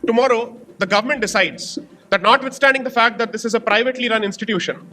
tomorrow the government decides that notwithstanding the fact that this is a privately run institution,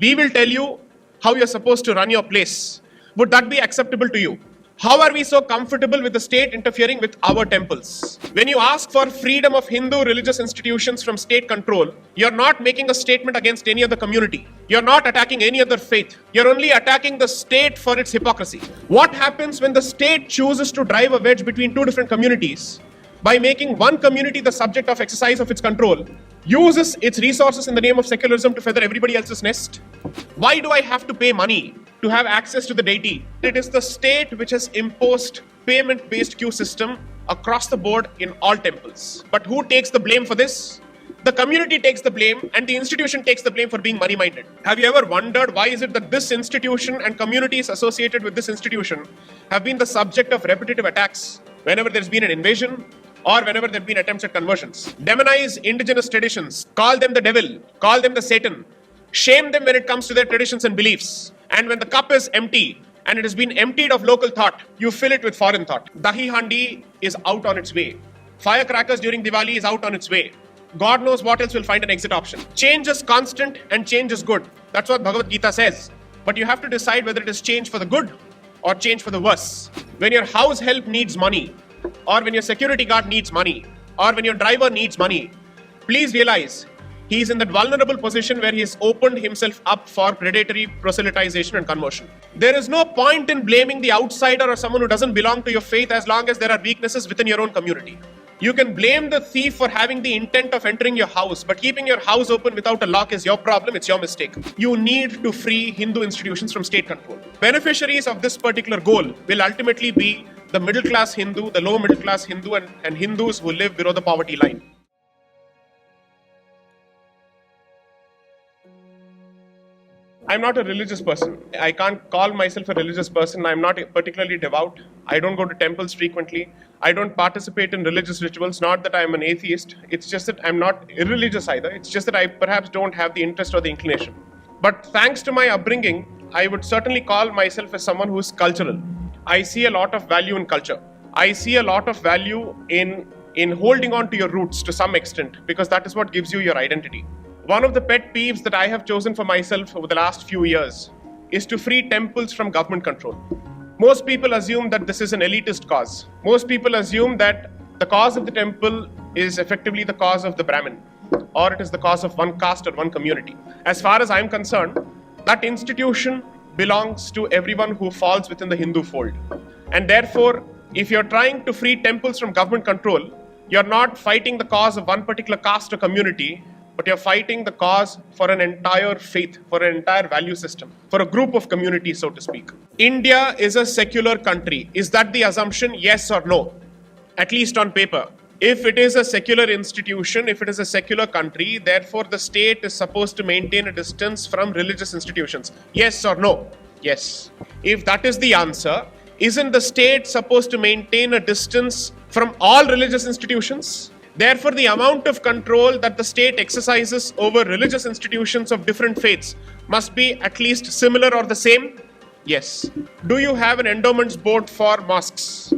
we will tell you how you're supposed to run your place. Would that be acceptable to you? How are we so comfortable with the state interfering with our temples? When you ask for freedom of Hindu religious institutions from state control, you're not making a statement against any other community. You're not attacking any other faith. You're only attacking the state for its hypocrisy. What happens when the state chooses to drive a wedge between two different communities by making one community the subject of exercise of its control, uses its resources in the name of secularism to feather everybody else's nest? Why do I have to pay money to have access to the deity? It is the state which has imposed payment-based queue system across the board in all temples. But who takes the blame for this? The community takes the blame and the institution takes the blame for being money-minded. Have you ever wondered why is it that this institution and communities associated with this institution have been the subject of repetitive attacks whenever there's been an invasion or whenever there have been attempts at conversions? Demonize indigenous traditions, call them the devil, call them the Satan, shame them when it comes to their traditions and beliefs. And when the cup is empty and it has been emptied of local thought, you fill it with foreign thought. Dahi Handi is out on its way. Firecrackers during Diwali is out on its way. God knows what else will find an exit option. Change is constant and change is good. That's what Bhagavad Gita says. But you have to decide whether it is change for the good or change for the worse. When your house help needs money, or when your security guard needs money, or when your driver needs money, please realize he is in that vulnerable position where he has opened himself up for predatory proselytization and conversion. There is no point in blaming the outsider or someone who doesn't belong to your faith as long as there are weaknesses within your own community. You can blame the thief for having the intent of entering your house, but keeping your house open without a lock is your problem, it's your mistake. You need to free Hindu institutions from state control. Beneficiaries of this particular goal will ultimately be the middle class Hindu, the low middle class Hindu, and Hindus who live below the poverty line. I'm not a religious person. I can't call myself a religious person. I'm not particularly devout. I don't go to temples frequently. I don't participate in religious rituals. Not that I'm an atheist. It's just that I'm not irreligious either. It's just that I perhaps don't have the interest or the inclination. But thanks to my upbringing, I would certainly call myself as someone who is cultural. I see a lot of value in culture. I see a lot of value in holding on to your roots to some extent, because that is what gives you your identity. One of the pet peeves that I have chosen for myself over the last few years is to free temples from government control. Most people assume that this is an elitist cause. Most people assume that the cause of the temple is effectively the cause of the Brahmin, or it is the cause of one caste or one community. As far as I'm concerned, that institution belongs to everyone who falls within the Hindu fold. And therefore, if you're trying to free temples from government control, you're not fighting the cause of one particular caste or community, but you're fighting the cause for an entire faith, for an entire value system, for a group of communities, so to speak. India is a secular country. Is that the assumption? Yes or no? At least on paper. If it is a secular institution, if it is a secular country, therefore the state is supposed to maintain a distance from religious institutions. Yes or no? Yes. If that is the answer, isn't the state supposed to maintain a distance from all religious institutions? Therefore, the amount of control that the state exercises over religious institutions of different faiths must be at least similar or the same? Yes. Do you have an endowments board for mosques?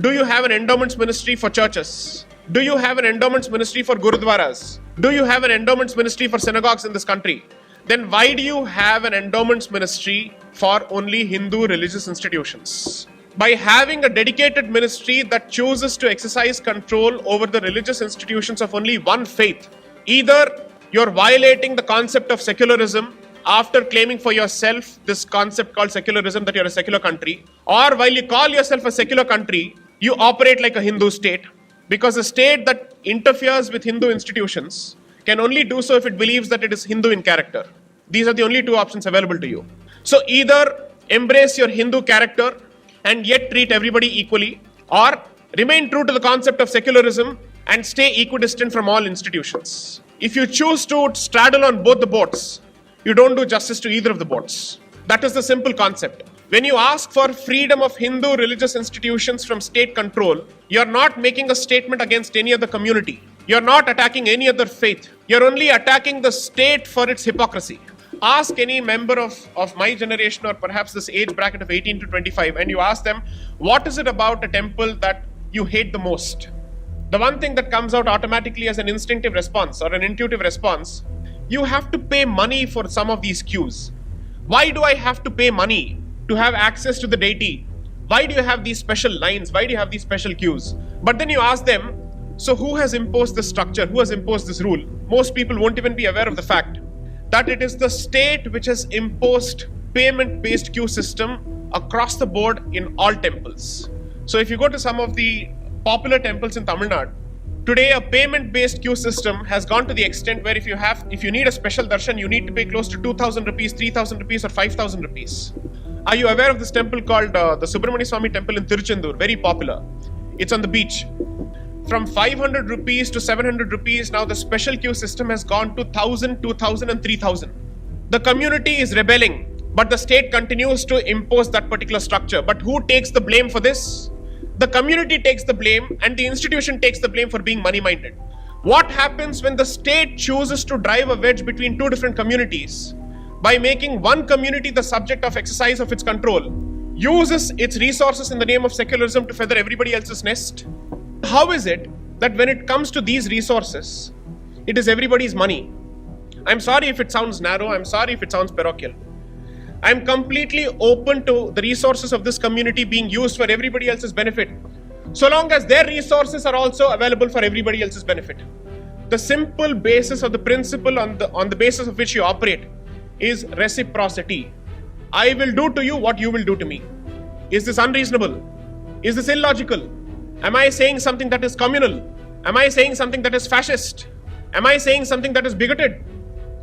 Do you have an endowments ministry for churches? Do you have an endowments ministry for gurudwaras? Do you have an endowments ministry for synagogues in this country? Then why do you have an endowments ministry for only Hindu religious institutions? By having a dedicated ministry that chooses to exercise control over the religious institutions of only one faith, either you're violating the concept of secularism after claiming for yourself this concept called secularism, that you're a secular country, or while you call yourself a secular country, you operate like a Hindu state, because a state that interferes with Hindu institutions can only do so if it believes that it is Hindu in character. These are the only two options available to you. So either embrace your Hindu character and yet treat everybody equally, or remain true to the concept of secularism and stay equidistant from all institutions. If you choose to straddle on both the boats, you don't do justice to either of the boats. That is the simple concept. When you ask for freedom of Hindu religious institutions from state control, you're not making a statement against any other community. You're not attacking any other faith. You're only attacking the state for its hypocrisy. Ask any member of my generation, or perhaps this age bracket of 18 to 25, and you ask them, what is it about a temple that you hate the most? the one thing that comes out automatically as an instinctive response or an intuitive response, you have to pay money for some of these cues. Why do I have to pay money to have access to the deity? Why do you have these special lines? Why do you have these special cues? But then you ask them, so who has imposed this structure? Who has imposed this rule? Most people won't even be aware of the fact that it is the state which has imposed payment-based queue system across the board in all temples. So if you go to some of the popular temples in Tamil Nadu, today a payment-based queue system has gone to the extent where if you need a special darshan, you need to pay close to 2,000 rupees, 3,000 rupees or 5,000 rupees. Are you aware of this temple called the Sabrimala Swami temple in Tiruchendur? Very popular. It's on the beach. From 500 rupees to 700 rupees, now the special queue system has gone to 1,000, 2,000 and 3,000. The community is rebelling, but the state continues to impose that particular structure. But who takes the blame for this? The community takes the blame and the institution takes the blame for being money-minded. What happens when the state chooses to drive a wedge between two different communities by making one community the subject of exercise of its control, uses its resources in the name of secularism to feather everybody else's nest? How is it that when it comes to these resources, it is everybody's money? I'm sorry if it sounds narrow, I'm sorry if it sounds parochial. I'm completely open to the resources of this community being used for everybody else's benefit, so long as their resources are also available for everybody else's benefit. The simple basis of the principle on the basis of which you operate is reciprocity. I will do to you what you will do to me. Is this unreasonable? Is this illogical? Am I saying something that is communal? Am I saying something that is fascist? Am I saying something that is bigoted?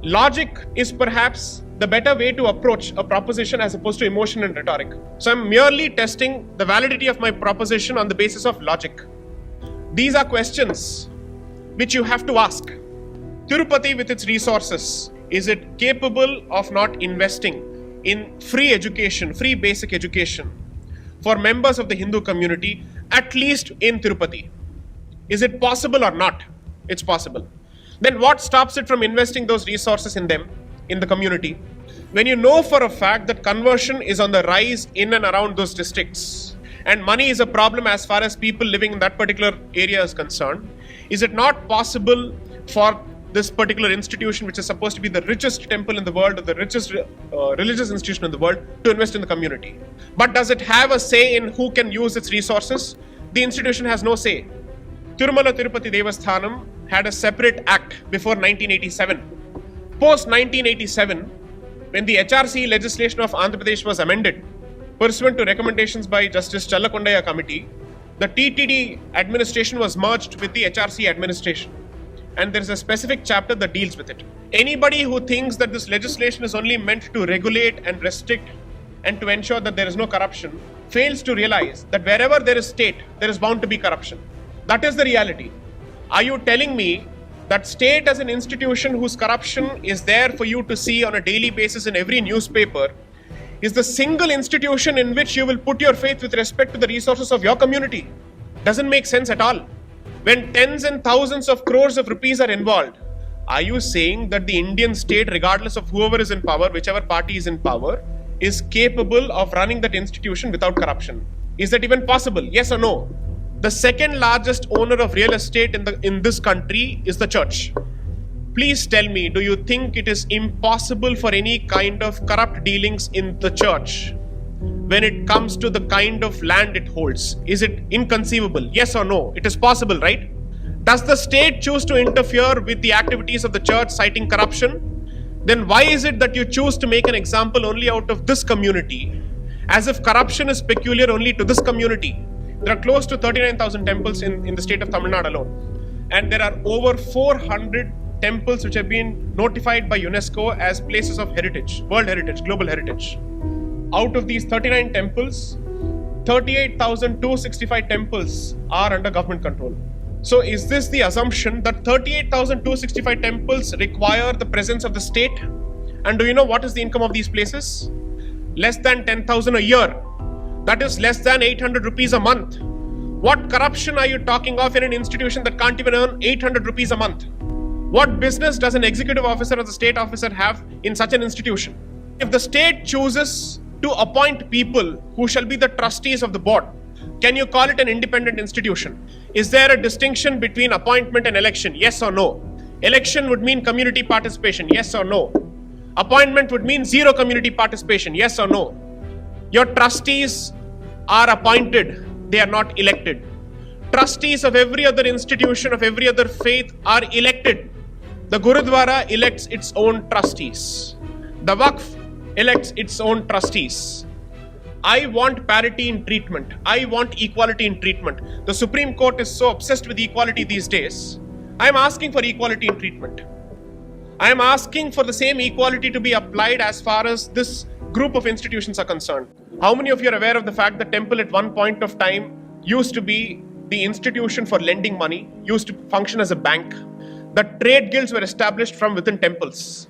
Logic is perhaps the better way to approach a proposition as opposed to emotion and rhetoric. So I'm merely testing the validity of my proposition on the basis of logic. These are questions which you have to ask. Tirupati with its resources, is it capable of not investing in free education, free basic education for members of the Hindu community, at least in Tirupati? Is it possible or not? It's possible. Then what stops it from investing those resources in them, in the community? When you know for a fact that conversion is on the rise in and around those districts, and money is a problem as far as people living in that particular area is concerned, is it not possible for this particular institution, which is supposed to be the richest temple in the world or the richest religious institution in the world, to invest in the community? But does it have a say in who can use its resources? The institution has no say. Tirumala Tirupati Devasthanam had a separate act before 1987. Post 1987, when the HRC legislation of Andhra Pradesh was amended, pursuant to recommendations by Justice Challakondaya Committee, the TTD administration was merged with the HRC administration. And there is a specific chapter that deals with it. Anybody who thinks that this legislation is only meant to regulate and restrict and to ensure that there is no corruption fails to realize that wherever there is state, there is bound to be corruption. That is the reality. Are you telling me that state as an institution whose corruption is there for you to see on a daily basis in every newspaper is the single institution in which you will put your faith with respect to the resources of your community? Doesn't make sense at all. When tens and thousands of crores of rupees are involved, are you saying that the Indian state, regardless of whoever is in power, whichever party is in power, is capable of running that institution without corruption? Is that even possible? Yes or no? The second largest owner of real estate in this country is the church. Please tell me, do you think it is impossible for any kind of corrupt dealings in the church when it comes to the kind of land it holds? Is it inconceivable? Yes or no? It is possible, right? Does the state choose to interfere with the activities of the church, citing corruption? Then why is it that you choose to make an example only out of this community, as if corruption is peculiar only to this community? There are close to 39,000 temples in the state of Tamil Nadu alone. And there are over 400 temples which have been notified by UNESCO as places of heritage, world heritage, global heritage. Out of these 39 temples, 38,265 temples are under government control. So is this the assumption that 38,265 temples require the presence of the state? And do you know what is the income of these places? Less than 10,000 a year. That is less than 800 rupees a month. What corruption are you talking of in an institution that can't even earn 800 rupees a month? What business does an executive officer or the state officer have in such an institution? If the state chooses to appoint people who shall be the trustees of the board, Can you call it an independent institution? Is there a distinction between appointment and election? Yes or no? Election would mean community participation. Yes or no? Appointment would mean zero community participation. Yes or no? Your trustees are appointed. They are not elected. Trustees of every other institution, of every other faith are elected. The Gurudwara elects its own trustees. The Waqf elects its own trustees. I want parity in treatment. I want equality in treatment. The Supreme Court is so obsessed with equality these days. I am asking for equality in treatment. I am asking for the same equality to be applied as far as this group of institutions are concerned. How many of you are aware of the fact that temple at one point of time used to be the institution for lending money, used to function as a bank? The trade guilds were established from within temples.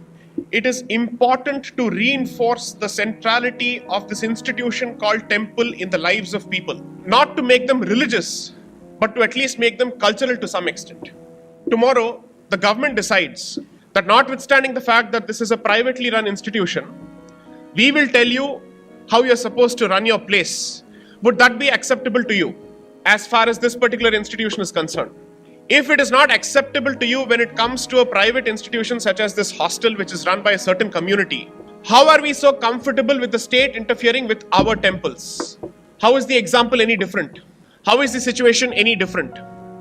It is important to reinforce the centrality of this institution called temple in the lives of people. Not to make them religious, but to at least make them cultural to some extent. Tomorrow, the government decides that notwithstanding the fact that this is a privately run institution, we will tell you how you're supposed to run your place. Would that be acceptable to you as far as this particular institution is concerned? If it is not acceptable to you when it comes to a private institution such as this hostel which is run by a certain community, how are we so comfortable with the state interfering with our temples? How is the example any different? How is the situation any different?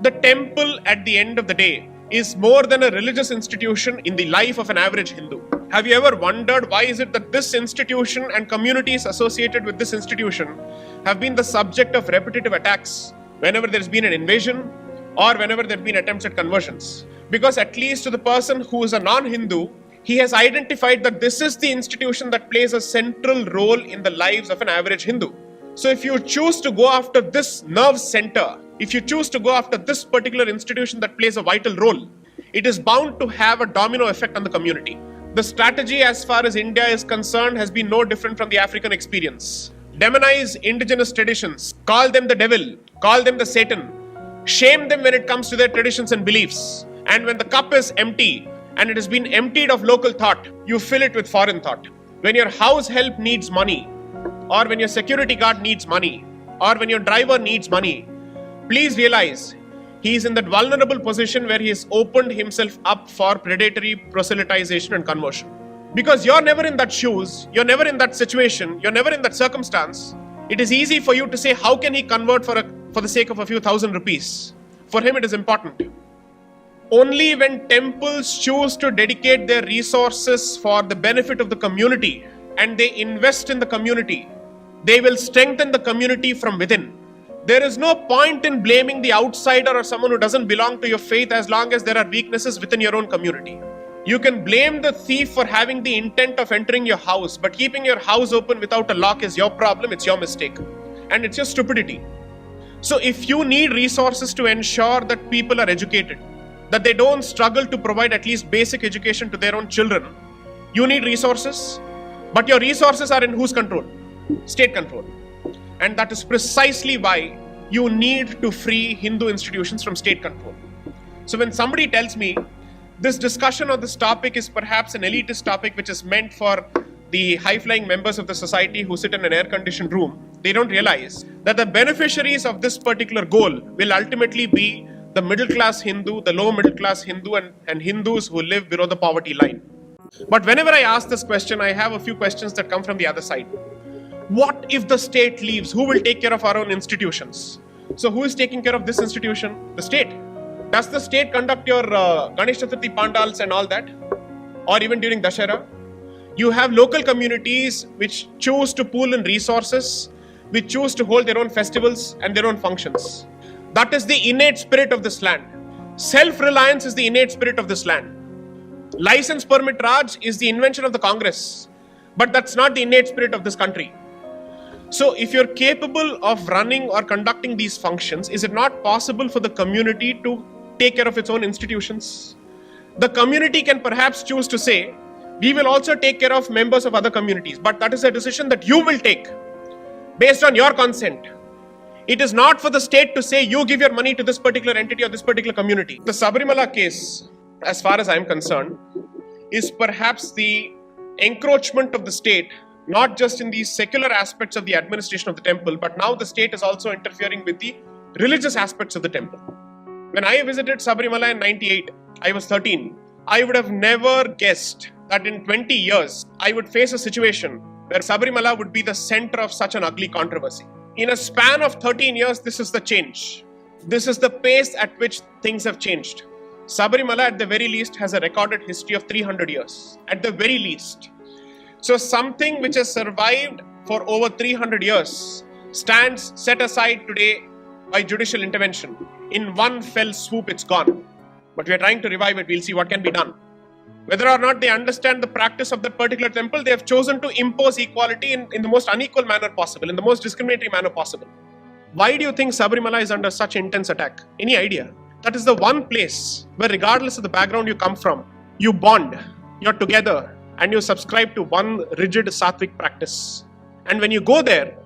The temple at the end of the day is more than a religious institution in the life of an average Hindu. Have you ever wondered why is it that this institution and communities associated with this institution have been the subject of repetitive attacks whenever there's been an invasion or whenever there have been attempts at conversions? Because at least to the person who is a non-Hindu, he has identified that this is the institution that plays a central role in the lives of an average Hindu. So if you choose to go after this nerve center, if you choose to go after this particular institution that plays a vital role, it is bound to have a domino effect on the community. The strategy as far as India is concerned has been no different from the African experience. Demonize indigenous traditions, call them the devil, call them the Satan, shame them when it comes to their traditions and beliefs. And when the cup is empty and it has been emptied of local thought, you fill it with foreign thought. When your house help needs money, or when your security guard needs money, or when your driver needs money, please realize he is in that vulnerable position where he has opened himself up for predatory proselytization and conversion. Because you're never in that shoes, you're never in that situation, you're never in that circumstance. It is easy for you to say, how can he convert for the sake of a few thousand rupees? For him it is important. Only when temples choose to dedicate their resources for the benefit of the community and they invest in the community, they will strengthen the community from within. There is no point in blaming the outsider or someone who doesn't belong to your faith as long as there are weaknesses within your own community. You can blame the thief for having the intent of entering your house, but keeping your house open without a lock is your problem, it's your mistake. And it's your stupidity. So if you need resources to ensure that people are educated, that they don't struggle to provide at least basic education to their own children, you need resources, but your resources are in whose control? State control. And that is precisely why you need to free Hindu institutions from state control. So when somebody tells me this discussion on this topic is perhaps an elitist topic which is meant for the high-flying members of the society who sit in an air-conditioned room, they don't realize that the beneficiaries of this particular goal will ultimately be the middle-class Hindu, the low-middle-class Hindu, and Hindus who live below the poverty line. But whenever I ask this question, I have a few questions that come from the other side. What if the state leaves? Who will take care of our own institutions? So who is taking care of this institution? The state. Does the state conduct your Ganesh Chaturthi pandals and all that? Or even during Dashera? You have local communities which choose to pool in resources, which choose to hold their own festivals and their own functions. That is the innate spirit of this land. Self-reliance is the innate spirit of this land. License permit Raj is the invention of the Congress, but that's not the innate spirit of this country. So if you're capable of running or conducting these functions, is it not possible for the community to take care of its own institutions? The community can perhaps choose to say, we will also take care of members of other communities, but that is a decision that you will take based on your consent. It is not for the state to say, you give your money to this particular entity or this particular community. The Sabrimala case, as far as I'm concerned, is perhaps the encroachment of the state not just in the secular aspects of the administration of the temple, but now the state is also interfering with the religious aspects of the temple. When I visited Sabrimala in 98, I was 13. I would have never guessed that in 20 years, I would face a situation where Sabrimala would be the center of such an ugly controversy. In a span of 13 years, this is the change. This is the pace at which things have changed. Sabrimala, at the very least, has a recorded history of 300 years. At the very least. So something which has survived for over 300 years stands set aside today by judicial intervention. In one fell swoop, it's gone. But we are trying to revive it. We'll see what can be done. Whether or not they understand the practice of that particular temple, they have chosen to impose equality in the most unequal manner possible, in the most discriminatory manner possible. Why do you think Sabrimala is under such intense attack? Any idea? That is the one place where, regardless of the background you come from, you bond, you're together, and you subscribe to one rigid sattvic practice. And when you go there,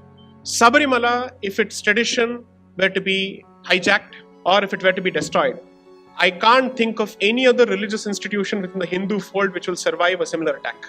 Sabrimala, if its tradition were to be hijacked or if it were to be destroyed, I can't think of any other religious institution within the Hindu fold which will survive a similar attack.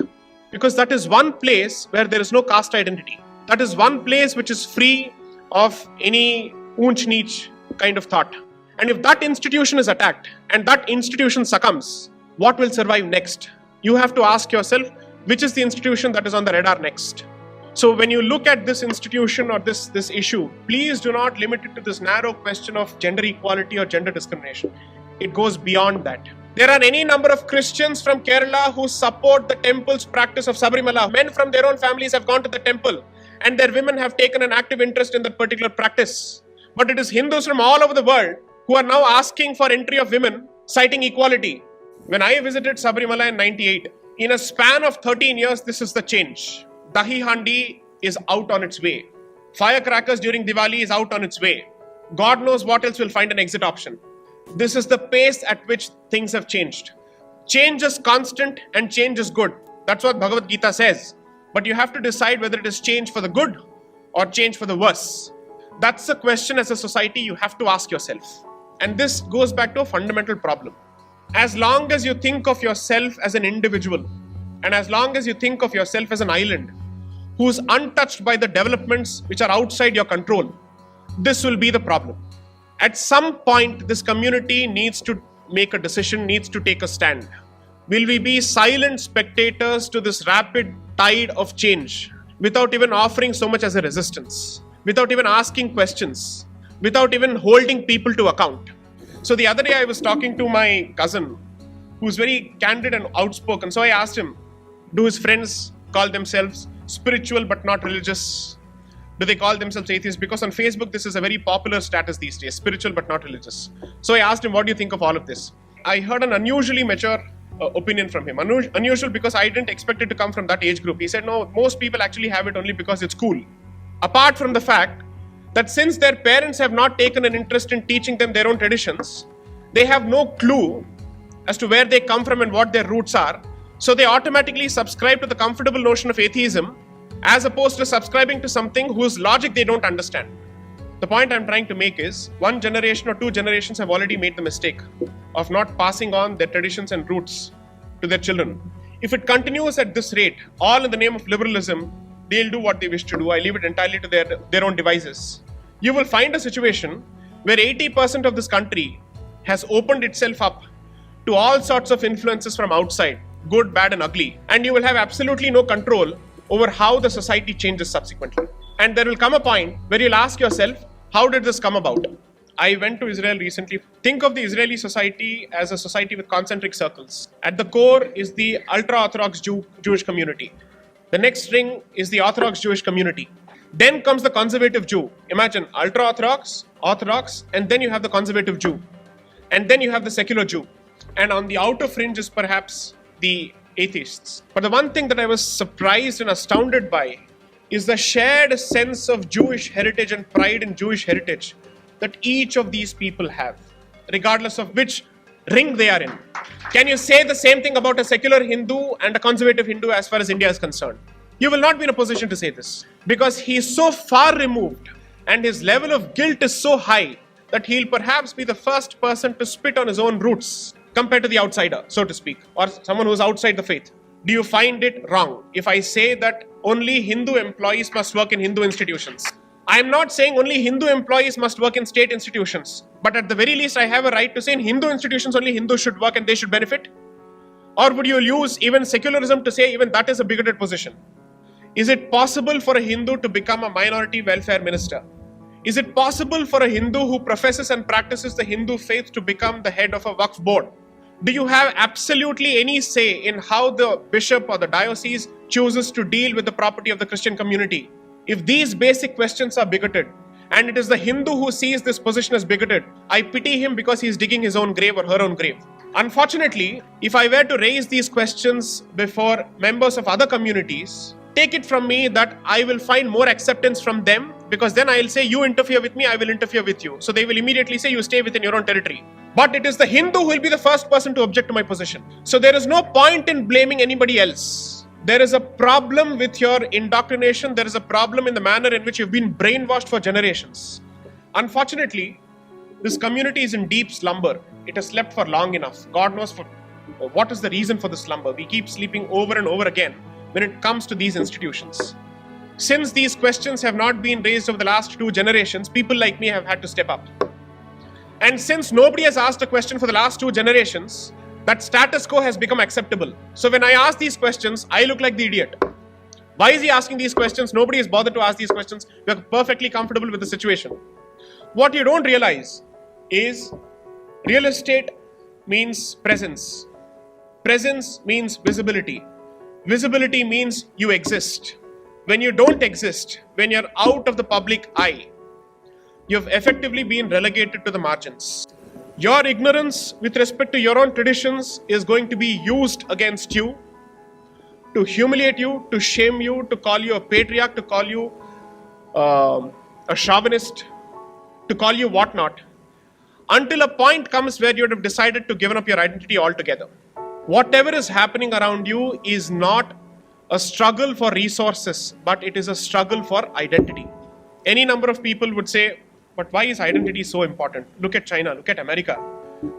Because that is one place where there is no caste identity. That is one place which is free of any unch neech kind of thought. And if that institution is attacked and that institution succumbs, what will survive next? You have to ask yourself, which is the institution that is on the radar next? So when you look at this institution or this issue, please do not limit it to this narrow question of gender equality or gender discrimination. It goes beyond that. There are any number of Christians from Kerala who support the temple's practice of Sabrimala. Men from their own families have gone to the temple and their women have taken an active interest in that particular practice. But it is Hindus from all over the world who are now asking for entry of women, citing equality. When I visited Sabrimala in 98, in a span of 13 years, this is the change. Dahi Handi is out on its way. Firecrackers during Diwali is out on its way. God knows what else will find an exit option. This is the pace at which things have changed. Change is constant and change is good. That's what Bhagavad Gita says. But you have to decide whether it is change for the good or change for the worse. That's a question as a society you have to ask yourself. And this goes back to a fundamental problem. As long as you think of yourself as an individual, and as long as you think of yourself as an island who's untouched by the developments which are outside your control, this will be the problem. At some point, this community needs to make a decision, needs to take a stand. Will we be silent spectators to this rapid tide of change without even offering so much as a resistance, without even asking questions, without even holding people to account? So the other day I was talking to my cousin who's very candid and outspoken. So I asked him, do his friends call themselves spiritual but not religious? Do they call themselves atheists? Because on Facebook, this is a very popular status these days, spiritual but not religious. So I asked him, what do you think of all of this? I heard an unusually mature opinion from him. Unusual because I didn't expect it to come from that age group. He said, no, most people actually have it only because it's cool. Apart from the fact that since their parents have not taken an interest in teaching them their own traditions, they have no clue as to where they come from and what their roots are. So they automatically subscribe to the comfortable notion of atheism as opposed to subscribing to something whose logic they don't understand. The point I'm trying to make is, one generation or two generations have already made the mistake of not passing on their traditions and roots to their children. If it continues at this rate, all in the name of liberalism, they'll do what they wish to do. I leave it entirely to their own devices. You will find a situation where 80% of this country has opened itself up to all sorts of influences from outside, good, bad, and ugly. And you will have absolutely no control over how the society changes subsequently. And there will come a point where you'll ask yourself, how did this come about? I went to Israel recently. Think of the Israeli society as a society with concentric circles. At the core is the ultra-Orthodox Jewish community. The next ring is the Orthodox Jewish community. Then comes the conservative Jew. Imagine ultra-Orthodox, Orthodox, and then you have the conservative Jew. And then you have the secular Jew. And on the outer fringe is perhaps the atheists. But the one thing that I was surprised and astounded by is the shared sense of Jewish heritage and pride in Jewish heritage that each of these people have, regardless of which ring they are in. Can you say the same thing about a secular Hindu and a conservative Hindu as far as India is concerned? You will not be in a position to say this because he is so far removed and his level of guilt is so high that he'll perhaps be the first person to spit on his own roots compared to the outsider, so to speak, or someone who's outside the faith. Do you find it wrong if I say that only Hindu employees must work in Hindu institutions. I am not saying only Hindu employees must work in state institutions. But at the very least, I have a right to say in Hindu institutions only Hindus should work and they should benefit. Or would you use even secularism to say even that is a bigoted position? Is it possible for a Hindu to become a minority welfare minister? Is it possible for a Hindu who professes and practices the Hindu faith to become the head of a Waqf board? Do you have absolutely any say in how the bishop or the diocese chooses to deal with the property of the Christian community? If these basic questions are bigoted, and it is the Hindu who sees this position as bigoted, I pity him because he is digging his own grave or her own grave. Unfortunately, if I were to raise these questions before members of other communities, take it from me that I will find more acceptance from them, because then I will say, you interfere with me, I will interfere with you. So they will immediately say, you stay within your own territory. But it is the Hindu who will be the first person to object to my position. So there is no point in blaming anybody else. There is a problem with your indoctrination. There is a problem in the manner in which you've been brainwashed for generations. Unfortunately, this community is in deep slumber. It has slept for long enough. God knows what is the reason for the slumber. We keep sleeping over and over again when it comes to these institutions. Since these questions have not been raised over the last 2 generations, people like me have had to step up. And since nobody has asked a question for the last 2 generations, that status quo has become acceptable. So when I ask these questions, I look like the idiot. Why is he asking these questions? Nobody is bothered to ask these questions. We are perfectly comfortable with the situation. What you don't realize is real estate means presence. Presence means visibility. Visibility means you exist. When you don't exist, when you're out of the public eye, you've effectively been relegated to the margins. Your ignorance with respect to your own traditions is going to be used against you to humiliate you, to shame you, to call you a patriarch, to call you a chauvinist, to call you whatnot, until a point comes where you would have decided to give up your identity altogether. Whatever is happening around you is not a struggle for resources, but it is a struggle for identity. Any number of people would say, but why is identity so important? Look at China, look at America.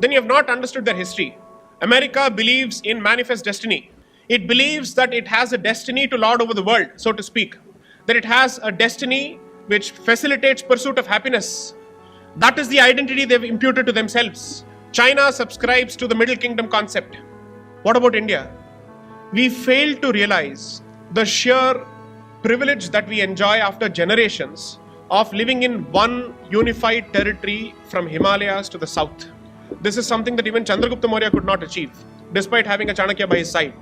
Then you have not understood their history. America believes in manifest destiny. It believes that it has a destiny to lord over the world, so to speak. That it has a destiny which facilitates pursuit of happiness. That is the identity they've imputed to themselves. China subscribes to the Middle Kingdom concept. What about India? We fail to realize the sheer privilege that we enjoy after generations of living in one unified territory from Himalayas to the south. This is something that even Chandragupta Maurya could not achieve, despite having a Chanakya by his side.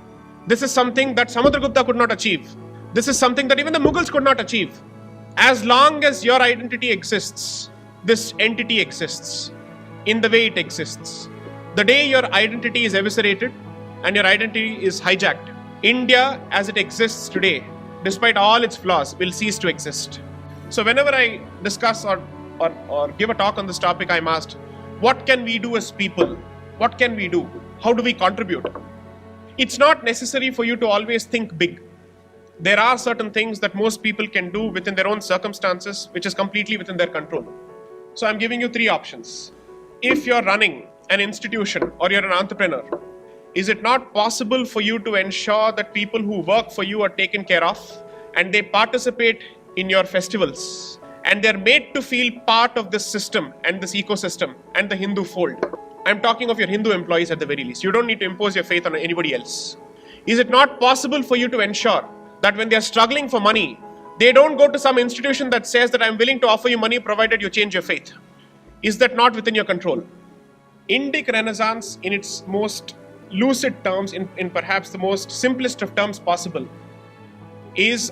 This is something that Samudragupta could not achieve. This is something that even the Mughals could not achieve. As long as your identity exists, this entity exists in the way it exists. The day your identity is eviscerated and your identity is hijacked, India as it exists today, despite all its flaws, will cease to exist. So whenever I discuss or give a talk on this topic, I'm asked, what can we do as people? What can we do? How do we contribute? It's not necessary for you to always think big. There are certain things that most people can do within their own circumstances, which is completely within their control. So I'm giving you 3 options. If you're running an institution or you're an entrepreneur, is it not possible for you to ensure that people who work for you are taken care of and they participate in your festivals and they're made to feel part of this system and this ecosystem and the Hindu fold? I'm talking of your Hindu employees at the very least. You don't need to impose your faith on anybody else. Is it not possible for you to ensure that when they're struggling for money, they don't go to some institution that says that I'm willing to offer you money provided you change your faith? Is that not within your control? Indic Renaissance, in its most lucid terms, in perhaps the most simplest of terms possible, is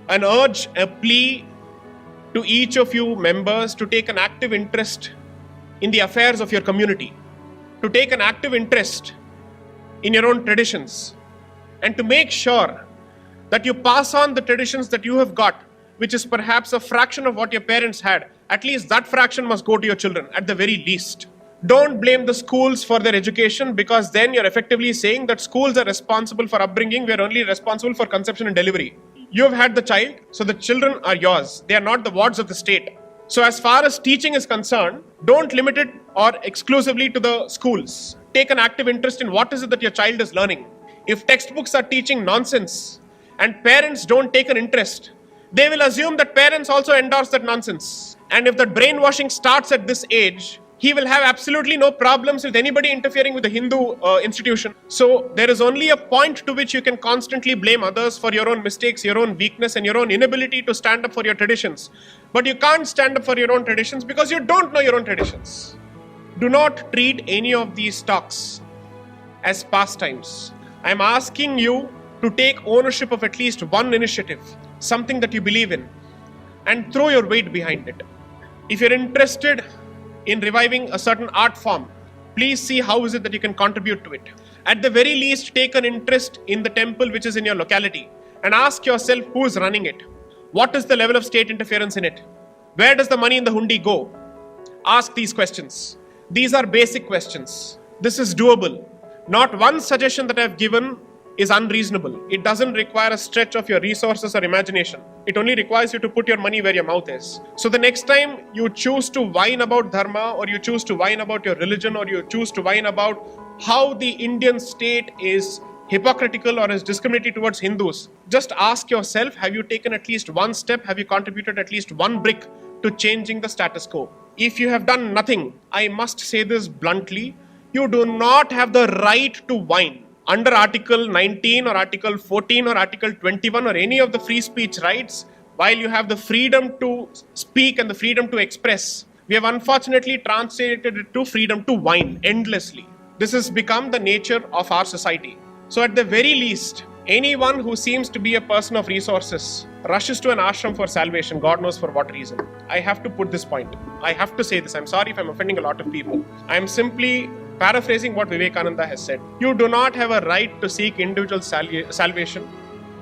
an urge, a plea to each of you members to take an active interest in the affairs of your community, to take an active interest in your own traditions, and to make sure that you pass on the traditions that you have got, which is perhaps a fraction of what your parents had. At least that fraction must go to your children, at the very least. Don't blame the schools for their education, because then you're effectively saying that schools are responsible for upbringing, we're only responsible for conception and delivery. You have had the child, so the children are yours. They are not the wards of the state. So as far as teaching is concerned, don't limit it or exclusively to the schools. Take an active interest in what is it that your child is learning. If textbooks are teaching nonsense, and parents don't take an interest, they will assume that parents also endorse that nonsense. And if that brainwashing starts at this age, he will have absolutely no problems with anybody interfering with the Hindu institution. So there is only a point to which you can constantly blame others for your own mistakes, your own weakness, and your own inability to stand up for your traditions. But you can't stand up for your own traditions because you don't know your own traditions. Do not treat any of these talks as pastimes. I'm asking you to take ownership of at least one initiative, something that you believe in, and throw your weight behind it. If you're interested in reviving a certain art form, please see how is it that you can contribute to it. At the very least, take an interest in the temple which is in your locality and ask yourself who is running it. What is the level of state interference in it? Where does the money in the hundi go? Ask these questions. These are basic questions. This is doable. Not one suggestion that I've given is unreasonable. It doesn't require a stretch of your resources or imagination. It only requires you to put your money where your mouth is. So the next time you choose to whine about dharma, or you choose to whine about your religion, or you choose to whine about how the Indian state is hypocritical or is discriminatory towards Hindus, just ask yourself, have you taken at least one step? Have you contributed at least one brick to changing the status quo? If you have done nothing, I must say this bluntly, you do not have the right to whine. Under Article 19 or Article 14 or Article 21 or any of the free speech rights, while you have the freedom to speak and the freedom to express, we have unfortunately translated it to freedom to whine endlessly. This has become the nature of our society. So at the very least, anyone who seems to be a person of resources rushes to an ashram for salvation, God knows for what reason. I have to put this point. I have to say this. I'm sorry if I'm offending a lot of people. I'm simply paraphrasing what Vivekananda has said. You do not have a right to seek individual salvation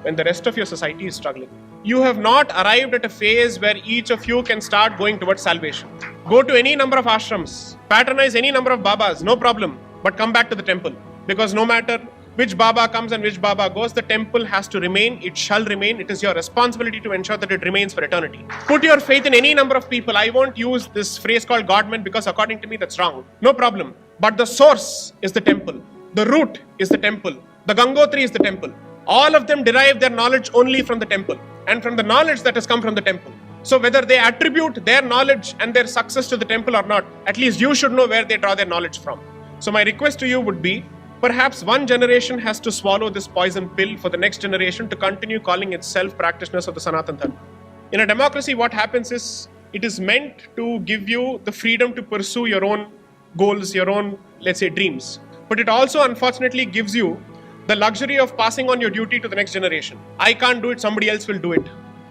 when the rest of your society is struggling. You have not arrived at a phase where each of you can start going towards salvation. Go to any number of ashrams, patronize any number of babas, no problem, but come back to the temple. Because no matter which Baba comes and which Baba goes, the temple has to remain, it shall remain. It is your responsibility to ensure that it remains for eternity. Put your faith in any number of people. I won't use this phrase called Godman because according to me that's wrong. No problem. But the source is the temple. The root is the temple. The Gangotri is the temple. All of them derive their knowledge only from the temple and from the knowledge that has come from the temple. So whether they attribute their knowledge and their success to the temple or not, at least you should know where they draw their knowledge from. So my request to you would be, perhaps one generation has to swallow this poison pill for the next generation to continue calling itself practitioners of the Sanatan Dharma. In a democracy, what happens is, it is meant to give you the freedom to pursue your own goals, your own, let's say, dreams. But it also unfortunately gives you the luxury of passing on your duty to the next generation. I can't do it, somebody else will do it.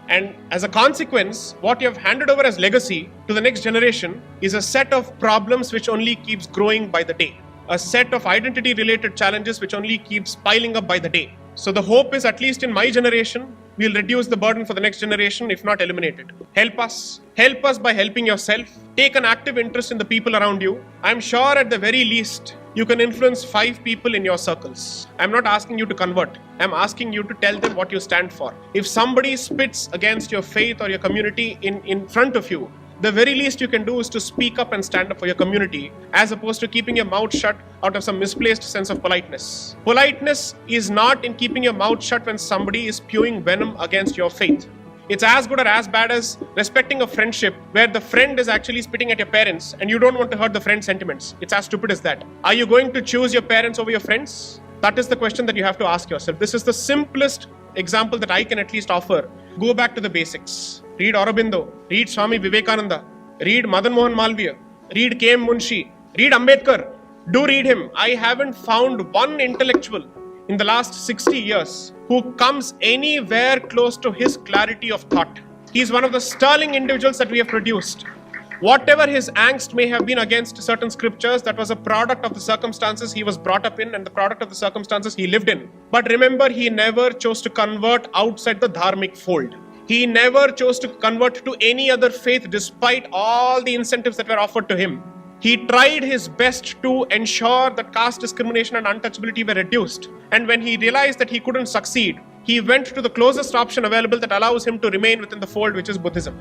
And as a consequence, what you have handed over as legacy to the next generation is a set of problems which only keeps growing by the day. A set of identity-related challenges which only keeps piling up by the day. So the hope is, at least in my generation, we'll reduce the burden for the next generation, if not eliminate it. Help us. Help us by helping yourself. Take an active interest in the people around you. I'm sure at the very least, you can influence 5 people in your circles. I'm not asking you to convert. I'm asking you to tell them what you stand for. If somebody spits against your faith or your community in front of you, the very least you can do is to speak up and stand up for your community, as opposed to keeping your mouth shut out of some misplaced sense of politeness. Politeness is not in keeping your mouth shut when somebody is spewing venom against your faith. It's as good or as bad as respecting a friendship where the friend is actually spitting at your parents and you don't want to hurt the friend's sentiments. It's as stupid as that. Are you going to choose your parents over your friends? That is the question that you have to ask yourself. This is the simplest example that I can at least offer. Go back to the basics. Read Aurobindo, read Swami Vivekananda, read Madan Mohan Malviya, read K.M. Munshi, read Ambedkar. Do read him. I haven't found one intellectual in the last 60 years who comes anywhere close to his clarity of thought. He's one of the sterling individuals that we have produced. Whatever his angst may have been against certain scriptures, that was a product of the circumstances he was brought up in and the product of the circumstances he lived in. But remember, he never chose to convert outside the dharmic fold. He never chose to convert to any other faith despite all the incentives that were offered to him. He tried his best to ensure that caste discrimination and untouchability were reduced. And when he realized that he couldn't succeed, he went to the closest option available that allows him to remain within the fold, which is Buddhism.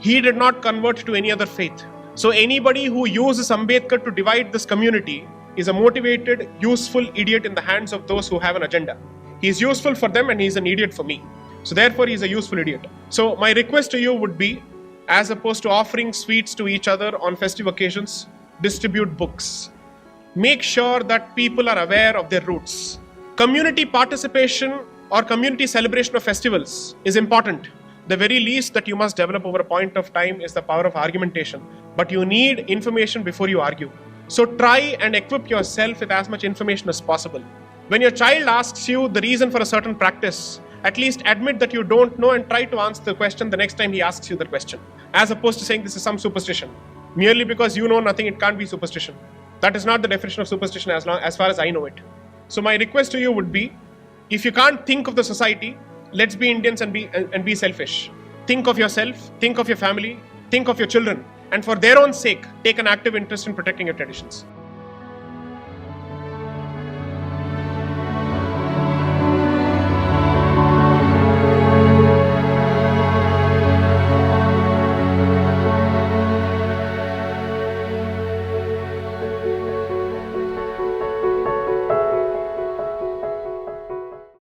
He did not convert to any other faith. So anybody who uses Ambedkar to divide this community is a motivated, useful idiot in the hands of those who have an agenda. He's useful for them and he's an idiot for me. So therefore, he's a useful idiot. So my request to you would be, as opposed to offering sweets to each other on festive occasions, distribute books. Make sure that people are aware of their roots. Community participation or community celebration of festivals is important. The very least that you must develop over a point of time is the power of argumentation. But you need information before you argue. So try and equip yourself with as much information as possible. When your child asks you the reason for a certain practice, at least admit that you don't know and try to answer the question the next time he asks you the question. As opposed to saying this is some superstition. Merely because you know nothing, it can't be superstition. That is not the definition of superstition as far as I know it. So my request to you would be, if you can't think of the society, let's be Indians and be selfish. Think of yourself, think of your family, think of your children, and for their own sake, take an active interest in protecting your traditions.